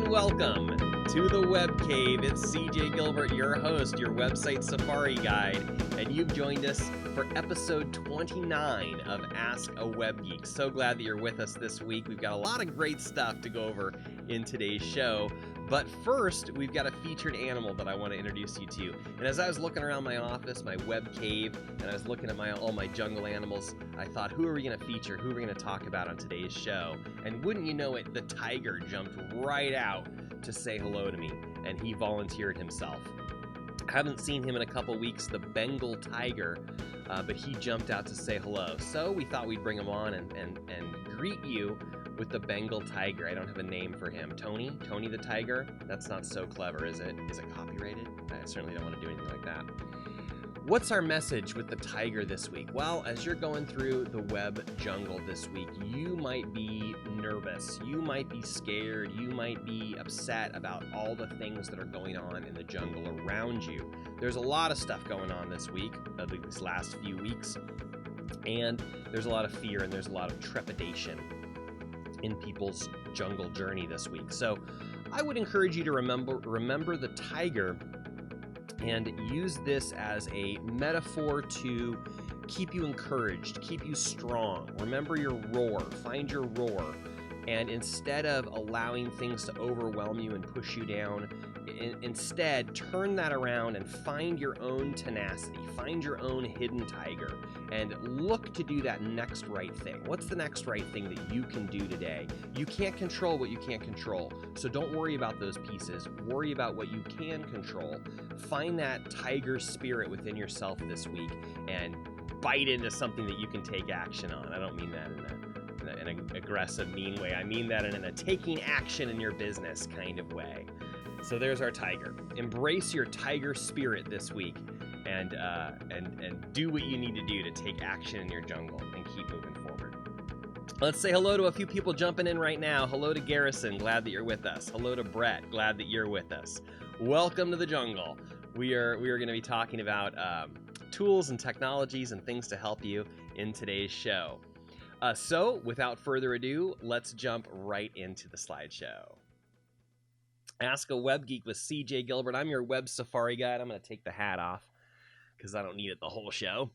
and welcome to the Web Cave. It's CJ Gilbert, your host, your website safari guide, and you've joined us for episode 29 of Ask a Web Geek. So glad that you're with us this week. We've got a lot of great stuff to go over in today's show. But first, we've got a featured animal that I want to introduce you to. And as I was looking around my office, my web cave, and I was looking at all my jungle animals, I thought, who are we going to feature? Who are we going to talk about on today's show? And wouldn't you know it, the tiger jumped right out to say hello to me, and he volunteered himself. I haven't seen him in a couple weeks, the Bengal tiger, but he jumped out to say hello. So we thought we'd bring him on and greet you with the Bengal tiger. I don't have a name for him. Tony the tiger? That's not so clever, is it? Is it copyrighted? I certainly don't want to do anything like that. What's our message with the tiger this week? Well, as you're going through the web jungle this week, you might be nervous. You might be scared. You might be upset about all the things that are going on in the jungle around you. There's a lot of stuff going on this week, these last few weeks, and there's a lot of fear and there's a lot of trepidation in people's jungle journey this week. So I would encourage you to remember the tiger and use this as a metaphor to keep you encouraged, keep you strong. Remember your roar, find your roar, and instead of allowing things to overwhelm you and push you down, instead turn that around and find your own tenacity, find your own hidden tiger, and look to do that next right thing. What's the next right thing that you can do today? You can't control what you can't control, so don't worry about those pieces. Worry about what you can control. Find that tiger spirit within yourself this week and bite into something that you can take action on. I don't mean that in an aggressive, mean way. I mean that in a taking action in your business kind of way. So there's our tiger. Embrace your tiger spirit this week and do what you need to do to take action in your jungle and keep moving forward. Let's say hello to a few people jumping in right now. Hello to Garrison, glad that you're with us. Hello to Brett, glad that you're with us. Welcome to the jungle. We are going to be talking about tools and technologies and things to help you in today's show. So without further ado, let's jump right into the slideshow. Ask a Web Geek with CJ Gilbert. I'm your web safari guide. I'm going to take the hat off because I don't need it the whole show.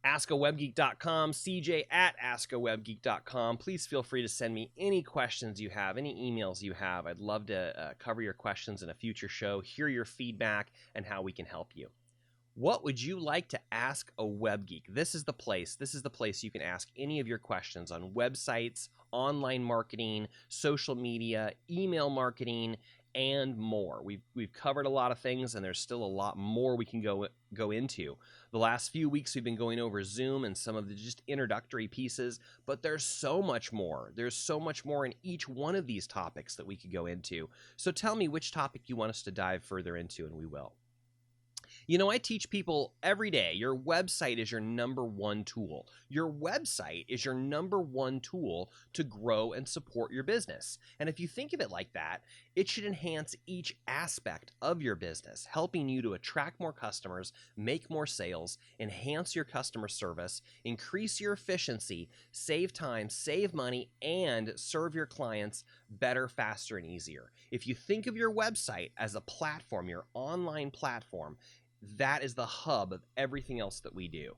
AskAWebGeek.com, CJ at AskAWebGeek.com. Please feel free to send me any questions you have, any emails you have. I'd love to cover your questions in a future show, hear your feedback, and how we can help you. What would you like to ask a web geek? This is the place. This is the place you can ask any of your questions on websites, online marketing, social media, email marketing, and more. We've covered a lot of things, and there's still a lot more we can go into. The last few weeks we've been going over Zoom and some of the just introductory pieces, but there's so much more. There's so much more in each one of these topics that we could go into. So tell me which topic you want us to dive further into, and we will. You know, I teach people every day, your website is your number one tool. Your website is your number one tool to grow and support your business. And if you think of it like that, it should enhance each aspect of your business, helping you to attract more customers, make more sales, enhance your customer service, increase your efficiency, save time, save money, and serve your clients better, faster, and easier. If you think of your website as a platform, your online platform, that is the hub of everything else that we do.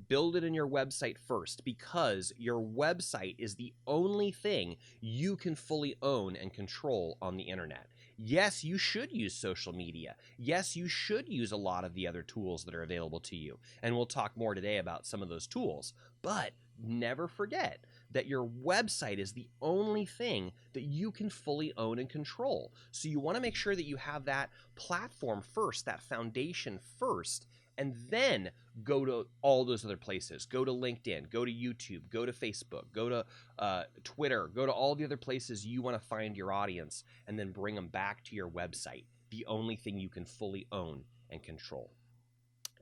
Build it in your website first, because your website is the only thing you can fully own and control on the internet. Yes, you should use social media. Yes, you should use a lot of the other tools that are available to you. And we'll talk more today about some of those tools. But never forget that your website is the only thing that you can fully own and control. So you want to make sure that you have that platform first, that foundation first, and then go to all those other places. Go to LinkedIn, go to YouTube, go to Facebook, go to Twitter, go to all the other places you want to find your audience, and then bring them back to your website, the only thing you can fully own and control.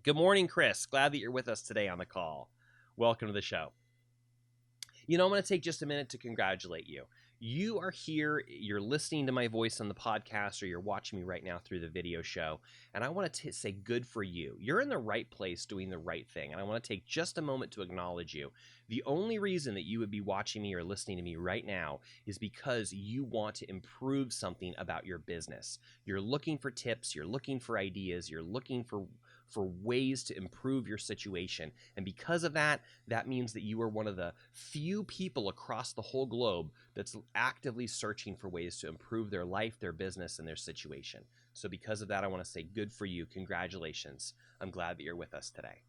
Good morning, Chris. Glad that you're with us today on the call. Welcome to the show. You know, I'm going to take just a minute to congratulate you. You are here, you're listening to my voice on the podcast, or you're watching me right now through the video show, and I want to say good for you. You're in the right place doing the right thing, and I want to take just a moment to acknowledge you. The only reason that you would be watching me or listening to me right now is because you want to improve something about your business. You're looking for tips, you're looking for ideas, you're looking for ways to improve your situation. And because of that, that means that you are one of the few people across the whole globe that's actively searching for ways to improve their life, their business, and their situation. So because of that, I want to say good for you. Congratulations. I'm glad that you're with us today.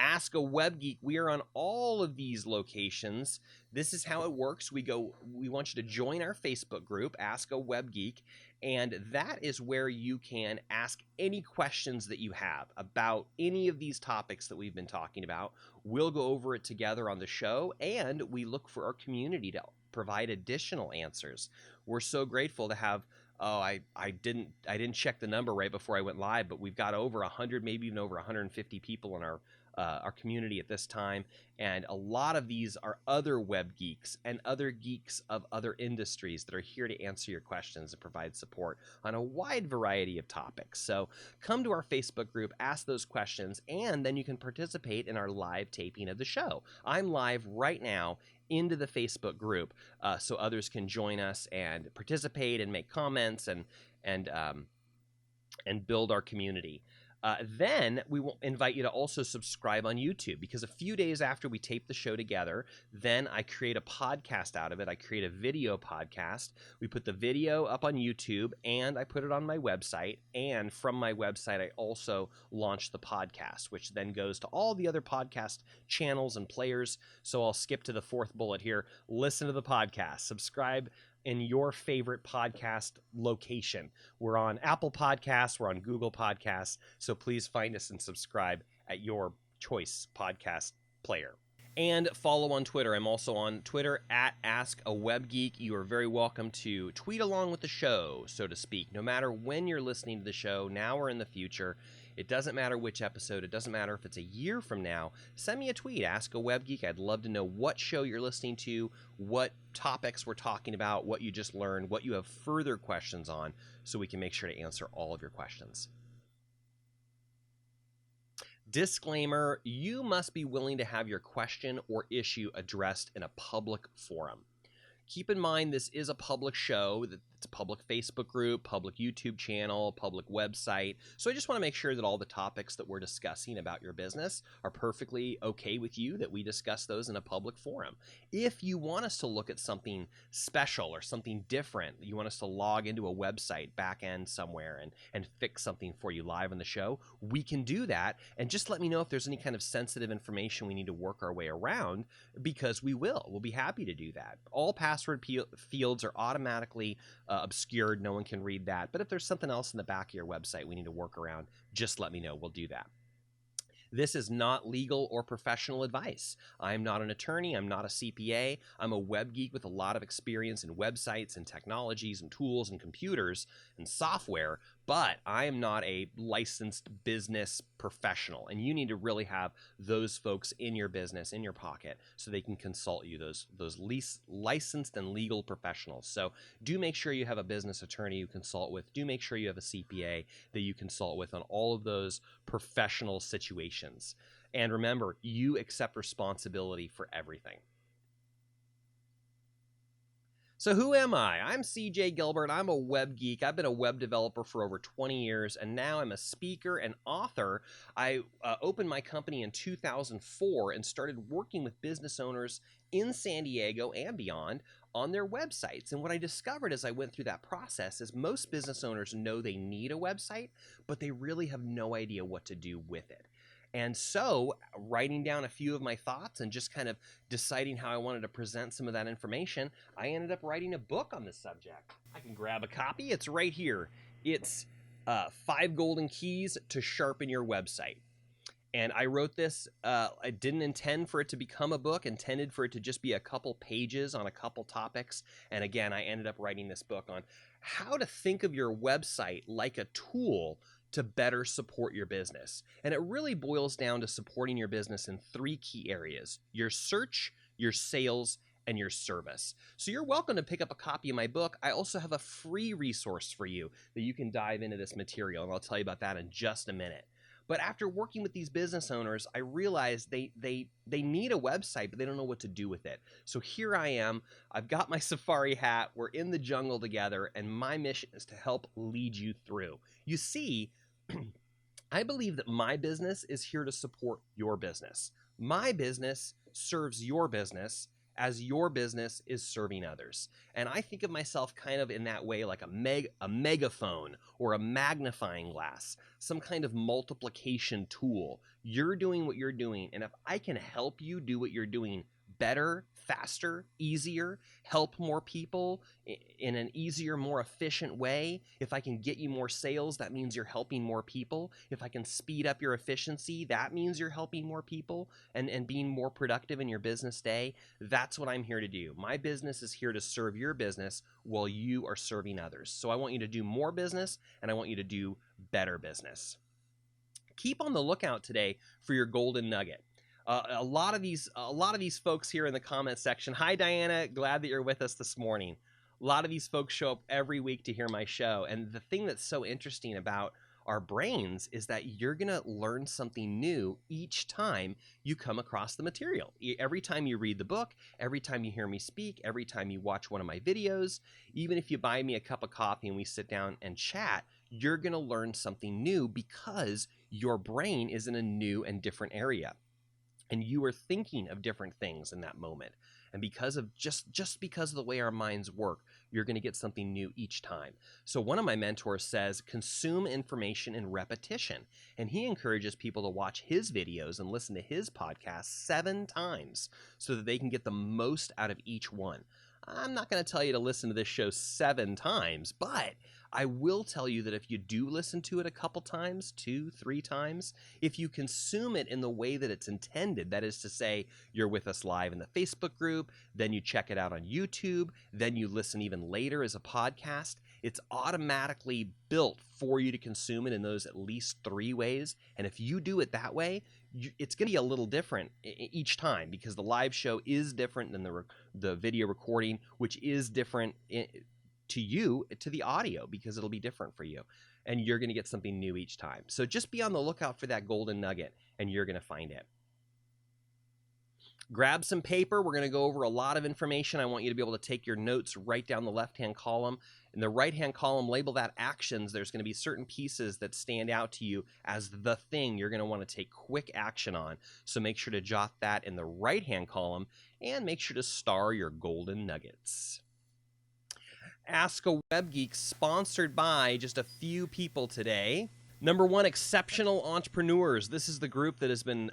Ask a Web Geek. We are on all of these locations. This is how it works. We want you to join our Facebook group, Ask a Web Geek, and that is where you can ask any questions that you have about any of these topics that we've been talking about. We'll go over it together on the show, and we look for our community to provide additional answers. We're so grateful to have I didn't check the number right before I went live, but we've got over 100, maybe even over 150 people in our community at this time, and a lot of these are other web geeks and other geeks of other industries that are here to answer your questions and provide support on a wide variety of topics. So come to our Facebook group, ask those questions, and then you can participate in our live taping of the show. I'm live right now into the Facebook group, so others can join us and participate and make comments and build our community. Then we will invite you to also subscribe on YouTube, because a few days after we tape the show together, then I create a podcast out of it. I create a video podcast. We put the video up on YouTube, and I put it on my website. And from my website, I also launch the podcast, which then goes to all the other podcast channels and players. So I'll skip to the fourth bullet here. Listen to the podcast. Subscribe in your favorite podcast location. We're on Apple Podcasts, we're on Google Podcasts, so please find us and subscribe at your choice podcast player. And follow on Twitter. I'm also on Twitter at AskAWebGeek. You are very welcome to tweet along with the show, so to speak, no matter when you're listening to the show, now or in the future. It doesn't matter which episode. It doesn't matter if it's a year from now. Send me a tweet, Ask a Web Geek. I'd love to know what show you're listening to, what topics we're talking about, what you just learned, what you have further questions on, so we can make sure to answer all of your questions. Disclaimer, you must be willing to have your question or issue addressed in a public forum. Keep in mind, this is a public show. It's a public Facebook group, public YouTube channel, public website. So I just want to make sure that all the topics that we're discussing about your business are perfectly okay with you, that we discuss those in a public forum. If you want us to look at something special or something different, you want us to log into a website back end somewhere and fix something for you live on the show, we can do that. And just let me know if there's any kind of sensitive information we need to work our way around, because we will. We'll be happy to do that. All password fields are automatically obscured. No one can read that. But if there's something else in the back of your website we need to work around, just let me know. We'll do that. This is not legal or professional advice. I'm not an attorney. I'm not a CPA. I'm a web geek with a lot of experience in websites and technologies and tools and computers and software, but I am not a licensed business professional. And you need to really have those folks in your business, in your pocket, so they can consult you, those licensed and legal professionals. So do make sure you have a business attorney you consult with. Do make sure you have a CPA that you consult with on all of those professional situations. And remember, you accept responsibility for everything. So who am I? I'm CJ Gilbert. I'm a web geek. I've been a web developer for over 20 years, and now I'm a speaker and author. I opened my company in 2004 and started working with business owners in San Diego and beyond on their websites. And what I discovered as I went through that process is most business owners know they need a website, but they really have no idea what to do with it. And so, writing down a few of my thoughts and just kind of deciding how I wanted to present some of that information, I ended up writing a book on this subject. I can grab a copy. It's right here. It's 5 Golden Keys to Sharpen Your Website. And I wrote this, I didn't intend for it to become a book, intended for it to just be a couple pages on a couple topics. And again, I ended up writing this book on how to think of your website like a tool to better support your business. And it really boils down to supporting your business in 3 key areas: your search, your sales, and your service. So you're welcome to pick up a copy of my book. I also have a free resource for you that you can dive into this material, and I'll tell you about that in just a minute. But after working with these business owners, I realized they need a website, but they don't know what to do with it. So here I am. I've got my safari hat. We're in the jungle together, and my mission is to help lead you through. You see, I believe that my business is here to support your business. My business serves your business as your business is serving others. And I think of myself kind of in that way, like a megaphone or a magnifying glass, some kind of multiplication tool. You're doing what you're doing, and if I can help you do what you're doing better, faster, easier, help more people in an easier, more efficient way. If I can get you more sales, that means you're helping more people. If I can speed up your efficiency, that means you're helping more people and being more productive in your business day. That's what I'm here to do. My business is here to serve your business while you are serving others. So I want you to do more business, and I want you to do better business. Keep on the lookout today for your golden nugget. A lot of these folks here in the comment section. Hi, Diana. Glad that you're with us this morning. A lot of these folks show up every week to hear my show. And the thing that's so interesting about our brains is that you're going to learn something new each time you come across the material. Every time you read the book, every time you hear me speak, every time you watch one of my videos, even if you buy me a cup of coffee and we sit down and chat, you're going to learn something new because your brain is in a new and different area. And you are thinking of different things in that moment. And because of just because of the way our minds work, you're going to get something new each time. So one of my mentors says, consume information in repetition. And he encourages people to watch his videos and listen to his podcast 7 times so that they can get the most out of each one. I'm not going to tell you to listen to this show 7 times, but I will tell you that if you do listen to it a couple times, 2, 3 times, if you consume it in the way that it's intended, that is to say, you're with us live in the Facebook group, then you check it out on YouTube, then you listen even later as a podcast, it's automatically built for you to consume it in those at least 3 ways. And if you do it that way, it's going to be a little different each time because the live show is different than the video recording, which is different to you, to the audio, because it'll be different for you. And you're going to get something new each time. So just be on the lookout for that golden nugget, and you're going to find it. Grab some paper. We're going to go over a lot of information. I want you to be able to take your notes right down the left-hand column. In the right-hand column, label that actions. There's going to be certain pieces that stand out to you as the thing you're going to want to take quick action on. So make sure to jot that in the right-hand column and make sure to star your golden nuggets. Ask a Web Geek, sponsored by just a few people today. Number 1, Exceptional Entrepreneurs. This is the group that has been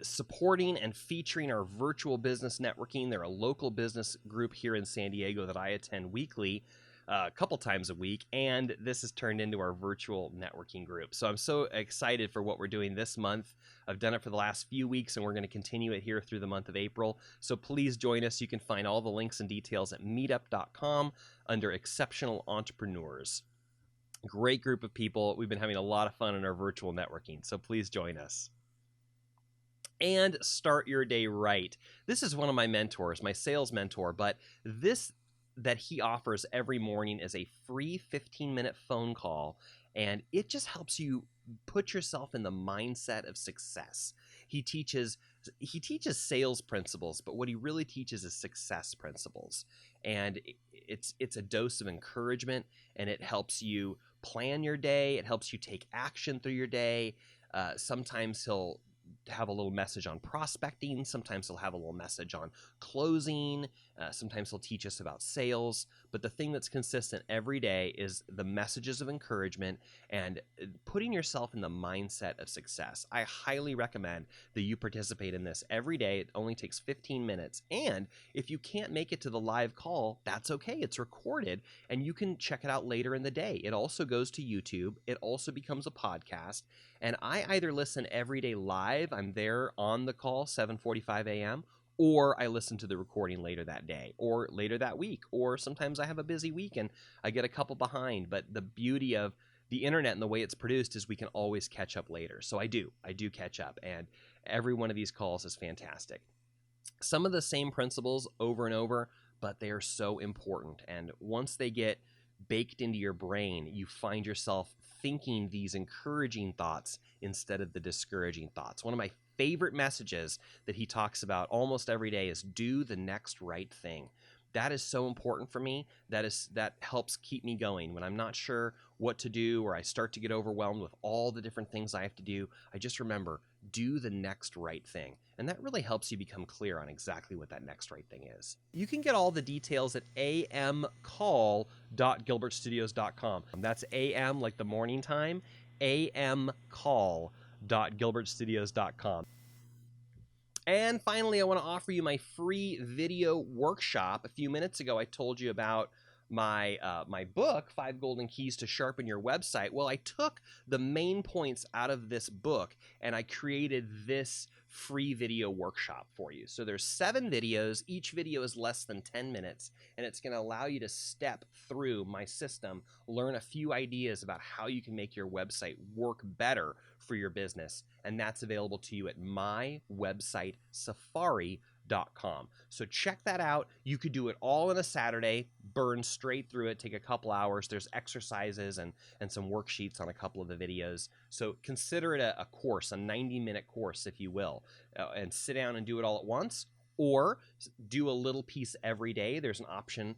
supporting and featuring our virtual business networking. They're a local business group here in San Diego that I attend weekly, a couple times a week, and this has turned into our virtual networking group. So I'm so excited for what we're doing this month. I've done it for the last few weeks, and we're going to continue it here through the month of April. So please join us. You can find all the links and details at meetup.com under Exceptional Entrepreneurs. Great group of people. We've been having a lot of fun in our virtual networking, so please join us. And start your day right. This is one of my mentors, my sales mentor, but this that he offers every morning is a free 15-minute phone call, and it just helps you put yourself in the mindset of success. He teaches sales principles, but what he really teaches is success principles. And it's a dose of encouragement, and it helps you plan your day. It helps you take action through your day. Sometimes he'll have a little message on prospecting. Sometimes he'll have a little message on closing. Sometimes he'll teach us about sales. But the thing that's consistent every day is the messages of encouragement and putting yourself in the mindset of success. I highly recommend that you participate in this every day. It only takes 15 minutes. And if you can't make it to the live call, that's okay. It's recorded and you can check it out later in the day. It also goes to YouTube. It also becomes a podcast. And I either listen every day live, I'm there on the call, 7:45 a.m., or I listen to the recording later that day, or later that week, or sometimes I have a busy week and I get a couple behind. But the beauty of the internet and the way it's produced is we can always catch up later. So I do catch up, and every one of these calls is fantastic. Some of the same principles over and over, but they are so important. And once they get baked into your brain, you find yourself thinking these encouraging thoughts instead of the discouraging thoughts. One of my favorite messages that he talks about almost every day is do the next right thing. That is so important for me. That helps keep me going when I'm not sure what to do, or I start to get overwhelmed with all the different things I have to do. I just remember, do the next right thing. And that really helps you become clear on exactly what that next right thing is. You can get all the details at amcall.gilbertstudios.com. That's AM like the morning time, amcall.gilbertstudios.com. And finally, I want to offer you my free video workshop. A few minutes ago, I told you about my my book, 5 Golden Keys to Sharpen Your Website. Well, I took the main points out of this book and I created this free video workshop for you. So there's 7 videos. Each video is less than 10 minutes, and it's going to allow you to step through my system, learn a few ideas about how you can make your website work better for your business, and that's available to you at mywebsitesafari.com. So check that out. You could do it all in a Saturday, burn straight through it, take a couple hours. There's exercises and some worksheets on a couple of the videos. So consider it a course, a 90-minute course, if you will, and sit down and do it all at once, or do a little piece every day. There's an option.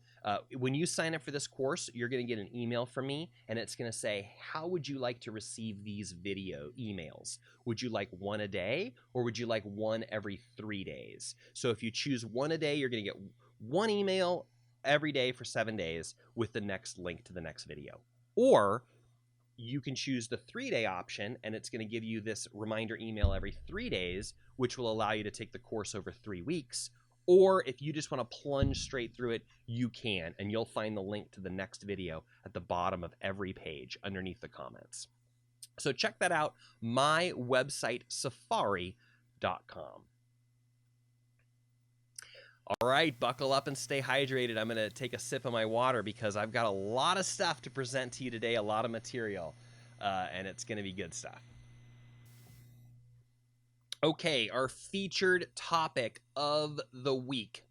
When you sign up for this course, you're going to get an email from me, and it's going to say, how would you like to receive these video emails? Would you like one a day, or would you like one every 3 days? So if you choose one a day, you're going to get one email every day for 7 days with the next link to the next video. Or you can choose the 3-day option, and it's going to give you this reminder email every 3 days, which will allow you to take the course over 3 weeks. Or if you just want to plunge straight through it, you can, and you'll find the link to the next video at the bottom of every page underneath the comments. So check that out, mywebsitesafari.com. All right, buckle up and stay hydrated. I'm going to take a sip of my water because I've got a lot of stuff to present to you today, a lot of material, and it's going to be good stuff. Okay, our featured topic of the week.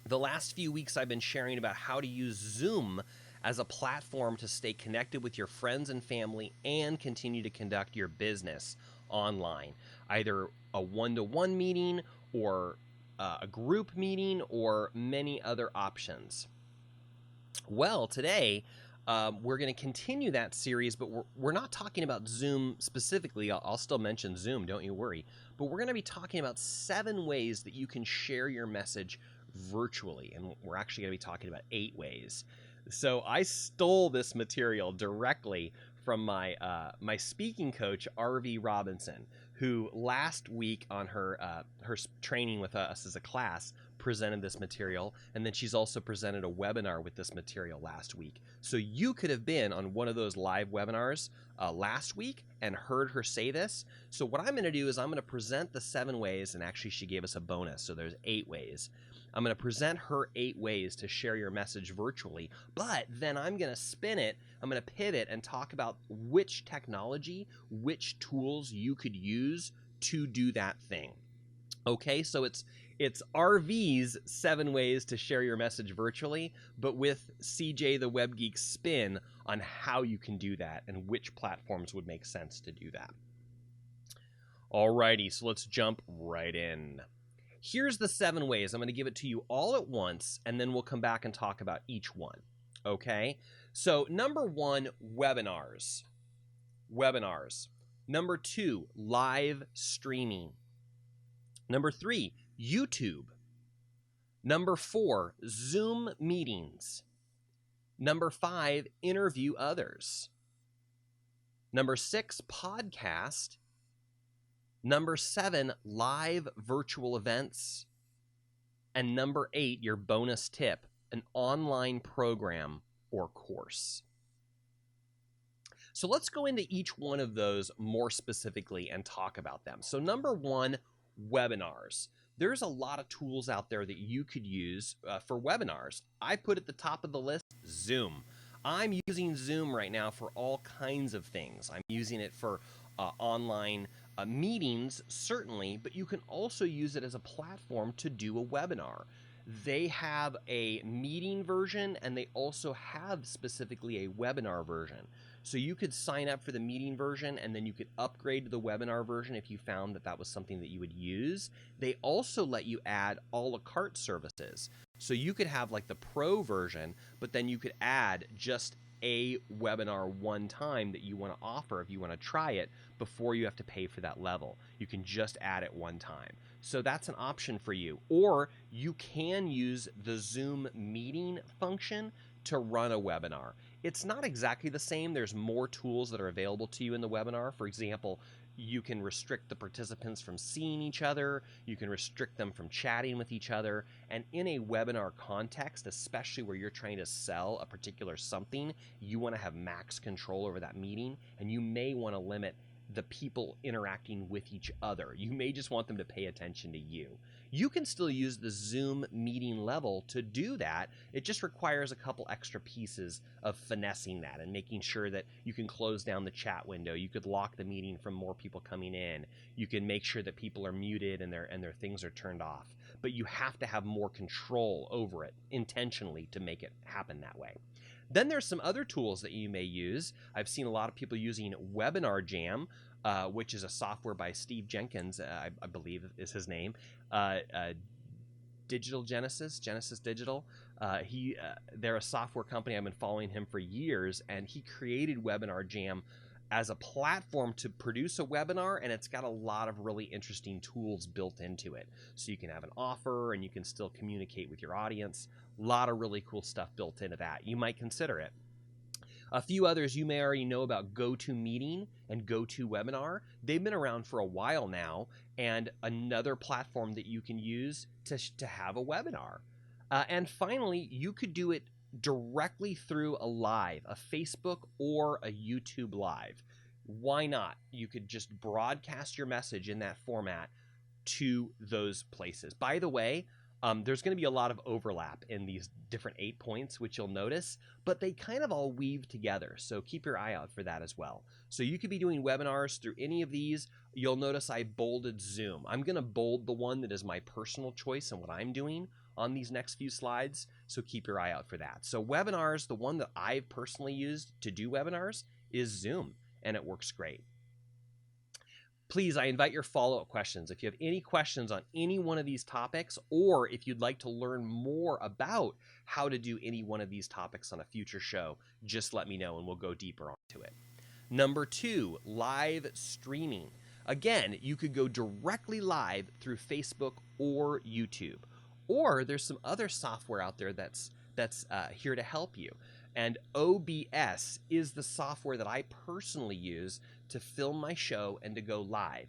The last few weeks I've been sharing about how to use Zoom as a platform to stay connected with your friends and family and continue to conduct your business online, either a one-to-one meeting or a group meeting or many other options. Well, today we're going to continue that series, but we're not talking about Zoom specifically. I'll still mention Zoom, don't you worry. But we're going to be talking about 7 ways that you can share your message virtually, and we're actually going to be talking about 8 ways. So I stole this material directly from my my speaking coach, Arvee Robinson, who last week on her training with us as a class presented this material, and then she's also presented a webinar with this material last week. So you could have been on one of those live webinars last week and heard her say this. So what I'm going to do is I'm going to present the 7 ways, and actually she gave us a bonus, so there's 8 ways. I'm going to present her 8 ways to share your message virtually, but then I'm going to spin it, I'm going to pivot and talk about which technology, which tools you could use to do that thing. Okay, so it's Arvee's 7 ways to share your message virtually, but with CJ the Web Geek's spin on how you can do that and which platforms would make sense to do that. Alrighty, so let's jump right in. Here's the 7 ways. I'm going to give it to you all at once, and then we'll come back and talk about each one. Okay? So number 1, webinars. Webinars. Number 2, live streaming. Number 3, YouTube. Number 4, Zoom meetings. Number 5, interview others. Number 6, podcast. Number 7, live virtual events. And number 8, your bonus tip, an online program or course. So let's go into each one of those more specifically and talk about them. So number 1, webinars. There's a lot of tools out there that you could use for webinars. I put at the top of the list Zoom. I'm using Zoom right now for all kinds of things. I'm using it for online meetings, certainly, but you can also use it as a platform to do a webinar. They have a meeting version and they also have specifically a webinar version. So you could sign up for the meeting version and then you could upgrade to the webinar version if you found that that was something that you would use. They also let you add a la carte services. So you could have like the pro version, but then you could add just a webinar one time that you want to offer if you want to try it before you have to pay for that level. You can just add it one time. So that's an option for you. Or you can use the Zoom meeting function to run a webinar. It's not exactly the same. There's more tools that are available to you in the webinar. For example, you can restrict the participants from seeing each other. You can restrict them from chatting with each other. And in a webinar context, especially where you're trying to sell a particular something, you want to have max control over that meeting, and you may want to limit the people interacting with each other. You may just want them to pay attention to you. You can still use the Zoom meeting level to do that. It just requires a couple extra pieces of finessing that and making sure that you can close down the chat window. You could lock the meeting from more people coming in. You can make sure that people are muted and their things are turned off. But you have to have more control over it intentionally to make it happen that way. Then there's some other tools that you may use. I've seen a lot of people using WebinarJam, which is a software by Steve Jenkins, I believe is his name. Digital Genesis Digital. They're a software company. I've been following him for years, and he created WebinarJam as a platform to produce a webinar, and it's got a lot of really interesting tools built into it. So you can have an offer, and you can still communicate with your audience. A lot of really cool stuff built into that. You might consider it. A few others you may already know about GoToMeeting and GoToWebinar. They've been around for a while now, and another platform that you can use to have a webinar. And finally, you could do it directly through a live, a Facebook or a YouTube live. Why not? You could just broadcast your message in that format to those places. By the way, there's going to be a lot of overlap in these different 8 points, which you'll notice, but they kind of all weave together. So keep your eye out for that as well. So you could be doing webinars through any of these. You'll notice I bolded Zoom. I'm going to bold the one that is my personal choice and what I'm doing on these next few slides. So keep your eye out for that. So webinars, the one that I've personally used to do webinars is Zoom, and it works great. Please, I invite your follow-up questions. If you have any questions on any one of these topics, or if you'd like to learn more about how to do any one of these topics on a future show, just let me know and we'll go deeper onto it. Number 2, live streaming. Again, you could go directly live through Facebook or YouTube. Or there's some other software out there that's here to help you. And OBS is the software that I personally use to film my show and to go live.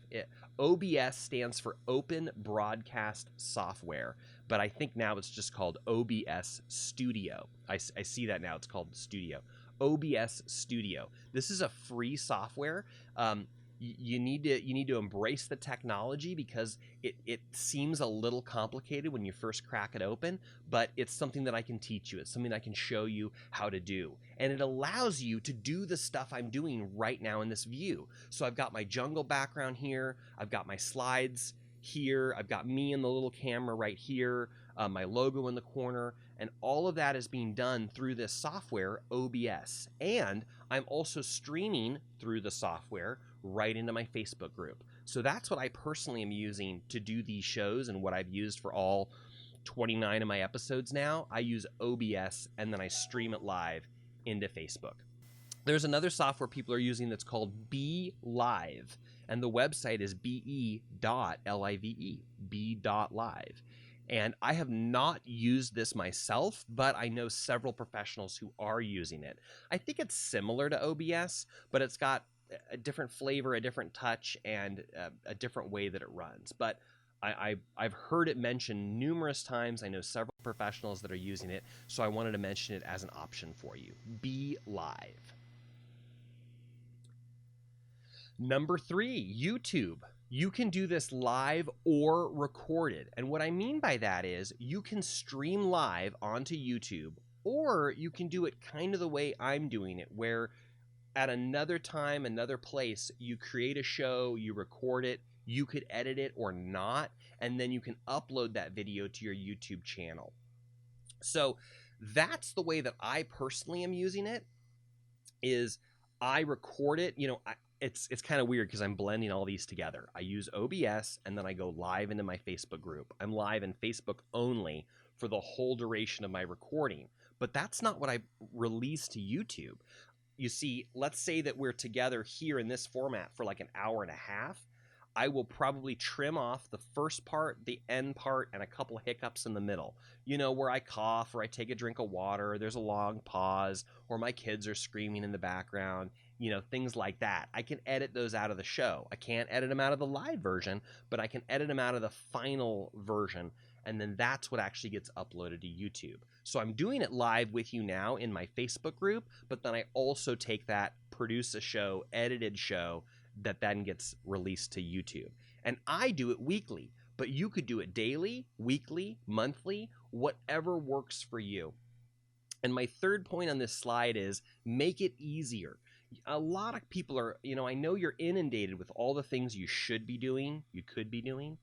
OBS stands for Open Broadcast Software, but I think now it's just called OBS Studio. I see that now, it's called Studio. OBS Studio. This is a free software. You need to embrace the technology because it seems a little complicated when you first crack it open, but it's something that I can teach you. It's something I can show you how to do. And it allows you to do the stuff I'm doing right now in this view. So I've got my jungle background here. I've got my slides here. I've got me in the little camera right here, my logo in the corner, and all of that is being done through this software, OBS. And I'm also streaming through the software right into my Facebook group. So that's what I personally am using to do these shows and what I've used for all 29 of my episodes now. I use OBS and then I stream it live into Facebook. There's another software people are using that's called Be.Live, and the website is be.live, be.live. And I have not used this myself, but I know several professionals who are using it. I think it's similar to OBS, but it's got a different flavor, a different touch, and a different way that it runs. But I've heard it mentioned numerous times. I know several professionals that are using it, so I wanted to mention it as an option for you. Be.Live. Number 3, YouTube. You can do this live or recorded. And what I mean by that is you can stream live onto YouTube, or you can do it kind of the way I'm doing it, where at another time, another place, you create a show, you record it, you could edit it or not, and then you can upload that video to your YouTube channel. So that's the way that I personally am using it, is I record it. It's kind of weird because I'm blending all these together. I use OBS and then I go live into my Facebook group. I'm live in Facebook only for the whole duration of my recording, but that's not what I release to YouTube. You see, let's say that we're together here in this format for like an hour and a half. I will probably trim off the first part, the end part, and a couple hiccups in the middle. Where I cough or I take a drink of water, there's a long pause, or my kids are screaming in the background, things like that. I can edit those out of the show. I can't edit them out of the live version, but I can edit them out of the final version, and then that's what actually gets uploaded to YouTube. So I'm doing it live with you now in my Facebook group, but then I also take that, produce a show, edited show, that then gets released to YouTube. And I do it weekly, but you could do it daily, weekly, monthly, whatever works for you. And my third point on this slide is make it easier. A lot of people are, I know you're inundated with all the things you should be doing, you could be doing,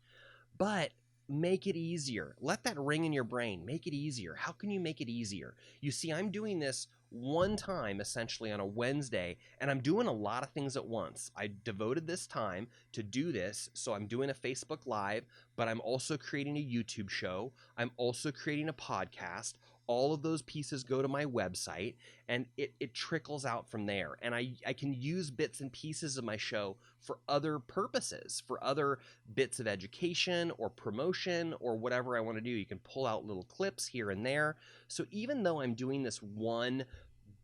but make it easier. Let that ring in your brain. Make it easier. How can you make it easier? You see, I'm doing this one time essentially on a Wednesday, and I'm doing a lot of things at once. I devoted this time to do this, so I'm doing a Facebook Live, but I'm also creating a YouTube show. I'm also creating a podcast. All of those pieces go to my website, and it trickles out from there. And I can use bits and pieces of my show for other purposes, for other bits of education or promotion or whatever I want to do. You can pull out little clips here and there. So even though I'm doing this one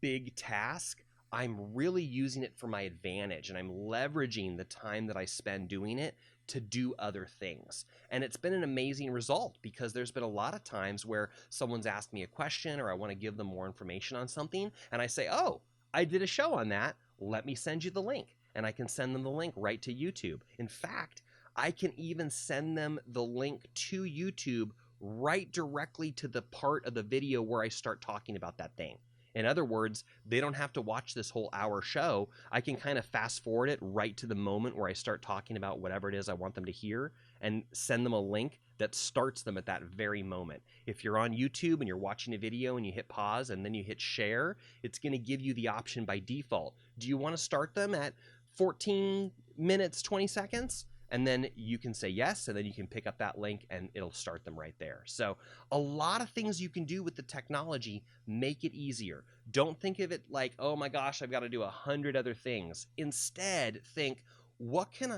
big task, I'm really using it for my advantage, and I'm leveraging the time that I spend doing it to do other things. And it's been an amazing result, because there's been a lot of times where someone's asked me a question or I want to give them more information on something, and I say, oh, I did a show on that. Let me send you the link. And I can send them the link right to YouTube. In fact, I can even send them the link to YouTube right directly to the part of the video where I start talking about that thing. In other words, they don't have to watch this whole hour show. I can kind of fast forward it right to the moment where I start talking about whatever it is I want them to hear, and send them a link that starts them at that very moment. If you're on YouTube and you're watching a video and you hit pause and then you hit share, it's going to give you the option by default. Do you want to start them at 14 minutes, 20 seconds? And then you can say yes, and then you can pick up that link and it'll start them right there. So a lot of things you can do with the technology. Make it easier. Don't think of it like, oh my gosh, I've got to do 100 other things. Instead, think, what can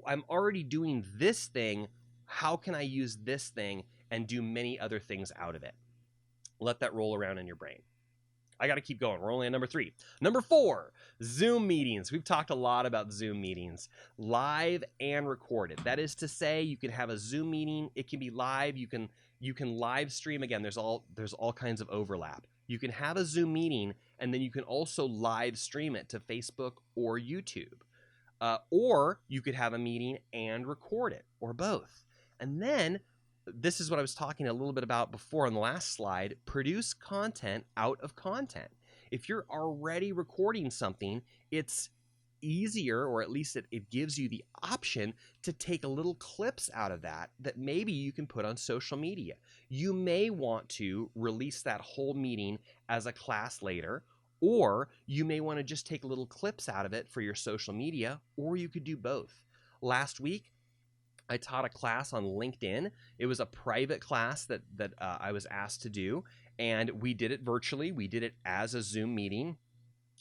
I'm already doing this thing. How can I use this thing and do many other things out of it? Let that roll around in your brain. I got to keep going. We're only on number 3. Number 4, Zoom meetings. We've talked a lot about Zoom meetings, live and recorded. That is to say, you can have a Zoom meeting. It can be live. You can live stream. Again, there's all kinds of overlap. You can have a Zoom meeting, and then you can also live stream it to Facebook or YouTube. Or you could have a meeting and record it, or both. And then, this is what I was talking a little bit about before on the last slide, produce content out of content. If you're already recording something, it's easier, or at least it gives you the option to take a little clips out of that maybe you can put on social media. You may want to release that whole meeting as a class later, or you may want to just take little clips out of it for your social media, or you could do both. Last week, I taught a class on LinkedIn. It was a private class that I was asked to do, and we did it virtually. We did it as a Zoom meeting,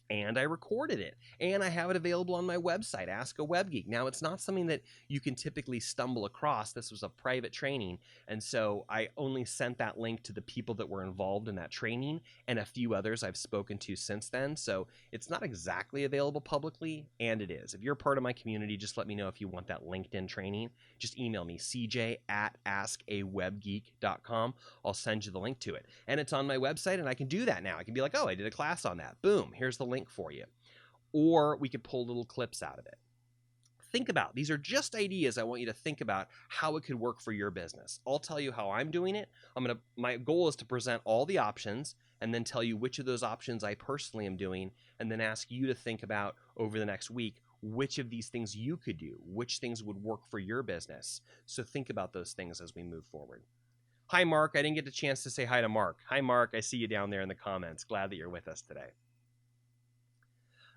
and I recorded it, and I have it available on my website, Ask a Web Geek. Now, it's not something that you can typically stumble across. This was a private training, and so I only sent that link to the people that were involved in that training and a few others I've spoken to since then. So it's not exactly available publicly, and it is. If you're part of my community, just let me know if you want that LinkedIn training. Just email me, cj@askawebgeek.com. I'll send you the link to it, and it's on my website, and I can do that now. I can be like, oh, I did a class on that. Boom, here's the link for you. Or we could pull little clips out of it. Think about, these are just ideas. I want you to think about how it could work for your business. I'll tell you how I'm doing it. My goal is to present all the options, and then tell you which of those options I personally am doing, and then ask you to think about over the next week which of these things you could do, which things would work for your business. So think about those things as we move forward. Hi, Mark. I didn't get a chance to say hi to Mark. Hi, Mark. I see you down there in the comments. Glad that you're with us today.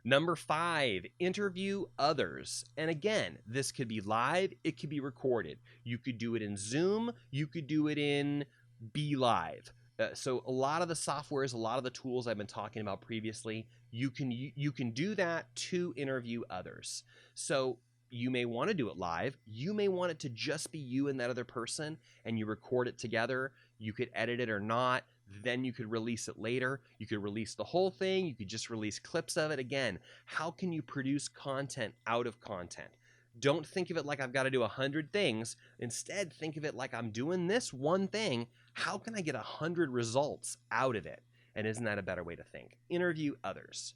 Number 5, interview others. And again, this could be live, it could be recorded. You could do it in Zoom, you could do it in Be.Live. So a lot of the softwares, a lot of the tools I've been talking about previously, you can do that to interview others. So you may want to do it live. You may want it to just be you and that other person, and you record it together. You could edit it or not. Then you could release it later. You could release the whole thing. You could just release clips of it. Again, how can you produce content out of content? Don't think of it like I've got to do 100 things. Instead, think of it like I'm doing this one thing. How can I get 100 results out of it? And isn't that a better way to think? Interview others.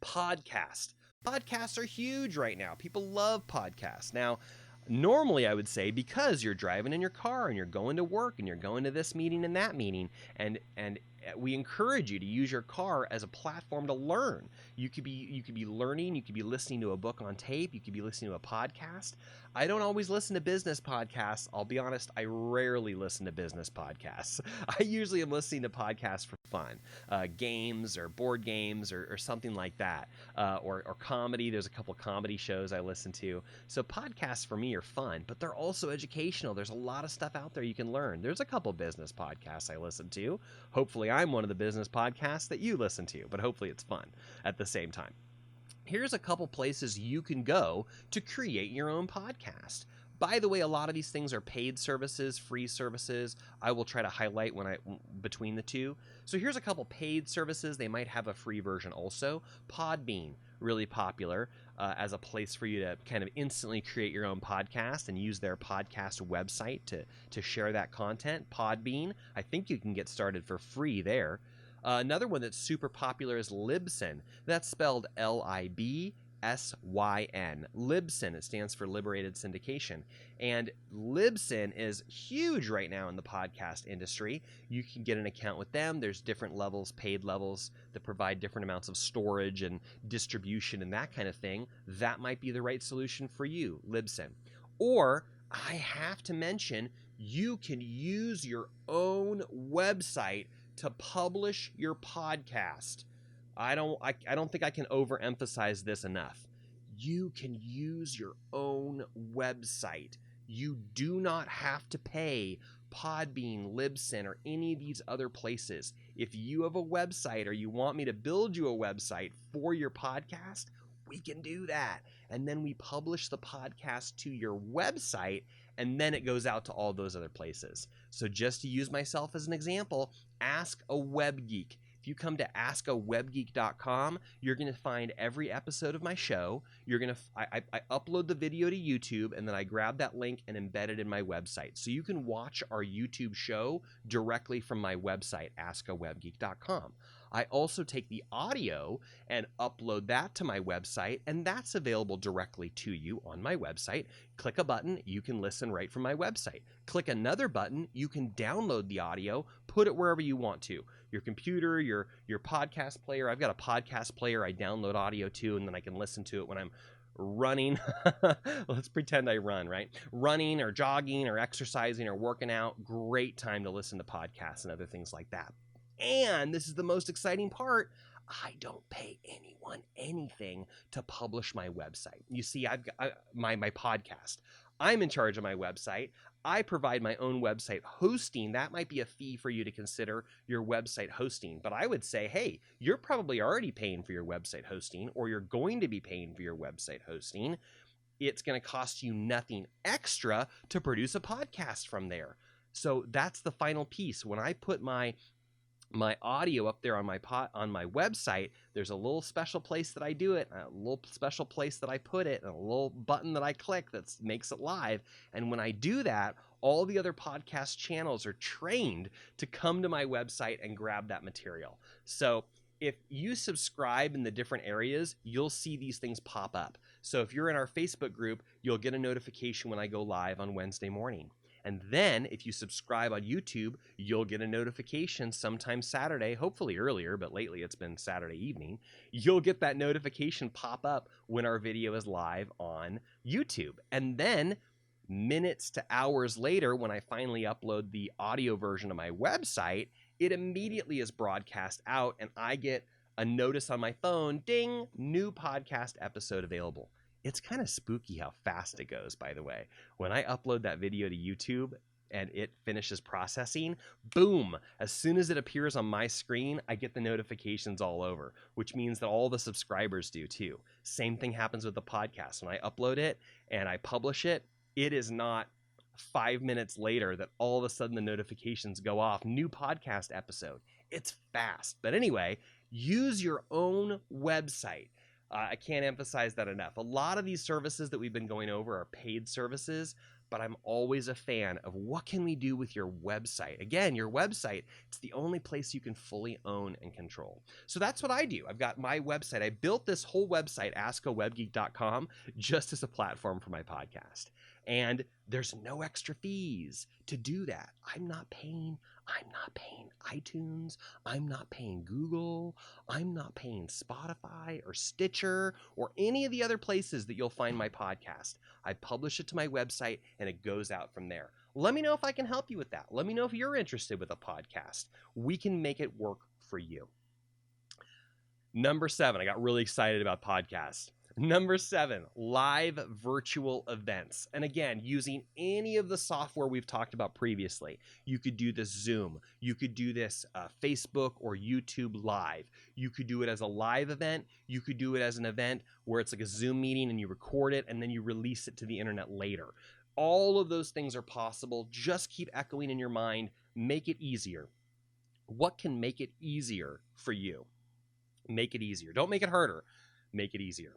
Podcast. Podcasts are huge right now. People love podcasts. Now, normally I would say because you're driving in your car and you're going to work and you're going to this meeting and that meeting, and we encourage you to use your car as a platform to learn. You could be learning, you could be listening to a book on tape, you could be listening to a podcast. I don't always listen to business podcasts. I'll be honest, I rarely listen to business podcasts. I usually am listening to podcasts for fun, games or board games or something like that, or comedy. There's a couple comedy shows I listen to. So podcasts for me are fun, but they're also educational. There's a lot of stuff out there you can learn. There's a couple business podcasts I listen to. Hopefully I'm one of the business podcasts that you listen to, but hopefully it's fun at the same time. Here's a couple places you can go to create your own podcast. By the way, a lot of these things are paid services, free services. I will try to highlight between the two. So here's a couple paid services. They might have a free version also. Podbean, really popular as a place for you to kind of instantly create your own podcast and use their podcast website to share that content. Podbean, I think you can get started for free there. Another one that's super popular is Libsyn. That's spelled Libsyn. Libsyn, it stands for Liberated Syndication. And Libsyn is huge right now in the podcast industry. You can get an account with them. There's different levels, paid levels, that provide different amounts of storage and distribution and that kind of thing. That might be the right solution for you, Libsyn. Or I have to mention, you can use your own website to publish your podcast. I don't think I can overemphasize this enough. You can use your own website. You do not have to pay Podbean, Libsyn, or any of these other places. If you have a website or you want me to build you a website for your podcast, we can do that. And then we publish the podcast to your website, and then it goes out to all those other places. So just to use myself as an example, Ask a Web Geek. If you come to AskAWebGeek.com, you're going to find every episode of my show. I upload the video to YouTube, and then I grab that link and embed it in my website. So you can watch our YouTube show directly from my website, AskAWebGeek.com. I also take the audio and upload that to my website, and that's available directly to you on my website. Click a button, you can listen right from my website. Click another button, you can download the audio, put it wherever you want to. Your computer, your podcast player. I've got a podcast player I download audio to, and then I can listen to it when I'm running. Let's pretend I run, right? Running or jogging or exercising or working out. Great time to listen to podcasts and other things like that. And this is the most exciting part. I don't pay anyone anything to publish my website. You see, I've got my podcast. I'm in charge of my website. I provide my own website hosting. That might be a fee for you to consider your website hosting. But I would say, hey, you're probably already paying for your website hosting, or you're going to be paying for your website hosting. It's going to cost you nothing extra to produce a podcast from there. So that's the final piece. When I put my audio up there on my website, there's a little special place that I do it, a little special place that I put it, and a little button that I click that makes it live. And when I do that, all the other podcast channels are trained to come to my website and grab that material. So if you subscribe in the different areas, you'll see these things pop up. So if you're in our Facebook group, you'll get a notification when I go live on Wednesday morning. And then if you subscribe on YouTube, you'll get a notification sometime Saturday, hopefully earlier, but lately it's been Saturday evening. You'll get that notification pop up when our video is live on YouTube. And then minutes to hours later, when I finally upload the audio version of my website, it immediately is broadcast out and I get a notice on my phone, ding, new podcast episode available. It's kind of spooky how fast it goes, by the way. When I upload that video to YouTube and it finishes processing, boom, as soon as it appears on my screen, I get the notifications all over, which means that all the subscribers do too. Same thing happens with the podcast. When I upload it and I publish it, it is not 5 minutes later that all of a sudden the notifications go off. New podcast episode. It's fast. But anyway, use your own website. I can't emphasize that enough. A lot of these services that we've been going over are paid services, but I'm always a fan of what can we do with your website. Again, your website, it's the only place you can fully own and control. So that's what I do. I've got my website. I built this whole website, AskAWebgeek.com, just as a platform for my podcast. And there's no extra fees to do that. I'm not paying iTunes. I'm not paying Google. I'm not paying Spotify or Stitcher or any of the other places that you'll find my podcast. I publish it to my website and it goes out from there. Let me know if I can help you with that. Let me know if you're interested with a podcast. We can make it work for you. Number 7, I got really excited about podcasts. Number 7, live virtual events. And again, using any of the software we've talked about previously. You could do this Zoom. You could do this Facebook or YouTube Live. You could do it as a live event. You could do it as an event where it's like a Zoom meeting and you record it and then you release it to the internet later. All of those things are possible. Just keep echoing in your mind. Make it easier. What can make it easier for you? Make it easier. Don't make it harder. Make it easier.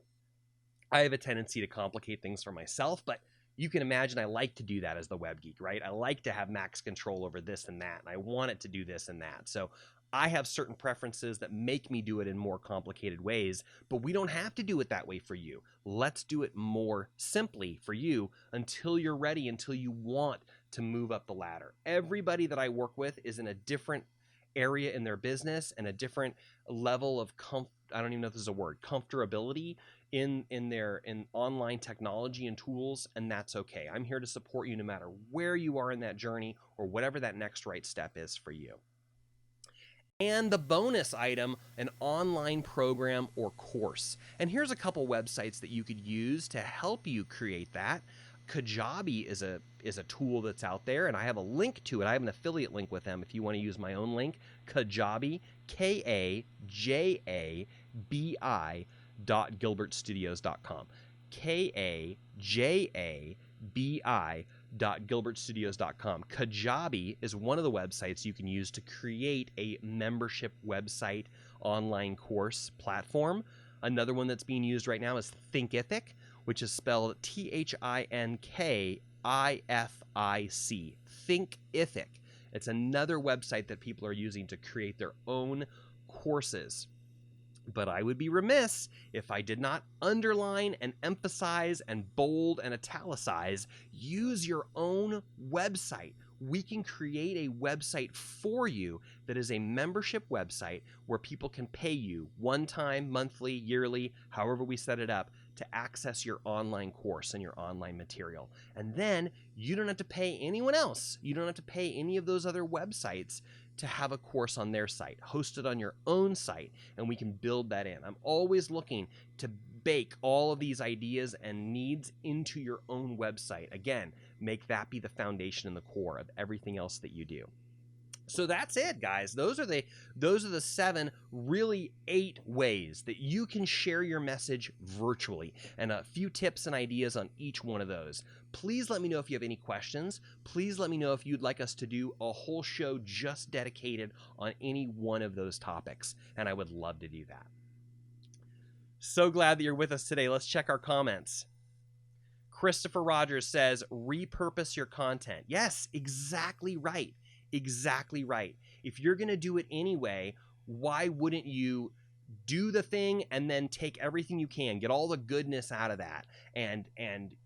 I have a tendency to complicate things for myself, but you can imagine I like to do that as the web geek, right? I like to have max control over this and that, and I want it to do this and that. So I have certain preferences that make me do it in more complicated ways, but we don't have to do it that way for you. Let's do it more simply for you until you're ready, until you want to move up the ladder. Everybody that I work with is in a different area in their business and a different level of I don't even know if this is a word, comfortability in online technology and tools, and that's okay. I'm here to support you no matter where you are in that journey or whatever that next right step is for you. And the bonus item, an online program or course. And here's a couple websites that you could use to help you create that. Kajabi is a tool that's out there, and I have a link to it. I have an affiliate link with them if you want to use my own link. Kajabi, KAJABI.gilbertstudios.com. KAJABI.gilbertstudios.com. Kajabi is one of the websites you can use to create a membership website online course platform. Another one that's being used right now is Thinkific, which is spelled Thinkific. Thinkific. It's another website that people are using to create their own courses. But I would be remiss if I did not underline and emphasize and bold and italicize. Use your own website. We can create a website for you that is a membership website where people can pay you one time, monthly, yearly, however we set it up, to access your online course and your online material. And then you don't have to pay anyone else. You don't have to pay any of those other websites to have a course on their site. Host it on your own site, and we can build that in. I'm always looking to bake all of these ideas and needs into your own website. Again, make that be the foundation and the core of everything else that you do. So that's it, guys. Those are the 7, really 8 ways that you can share your message virtually, and a few tips and ideas on each one of those. Please let me know if you have any questions. Please let me know if you'd like us to do a whole show just dedicated on any one of those topics, and I would love to do that. So glad that you're with us today. Let's check our comments. Christopher Rogers says, repurpose your content. Yes, exactly right. Exactly right. If you're going to do it anyway, why wouldn't you do the thing and then take everything you can, get all the goodness out of that, and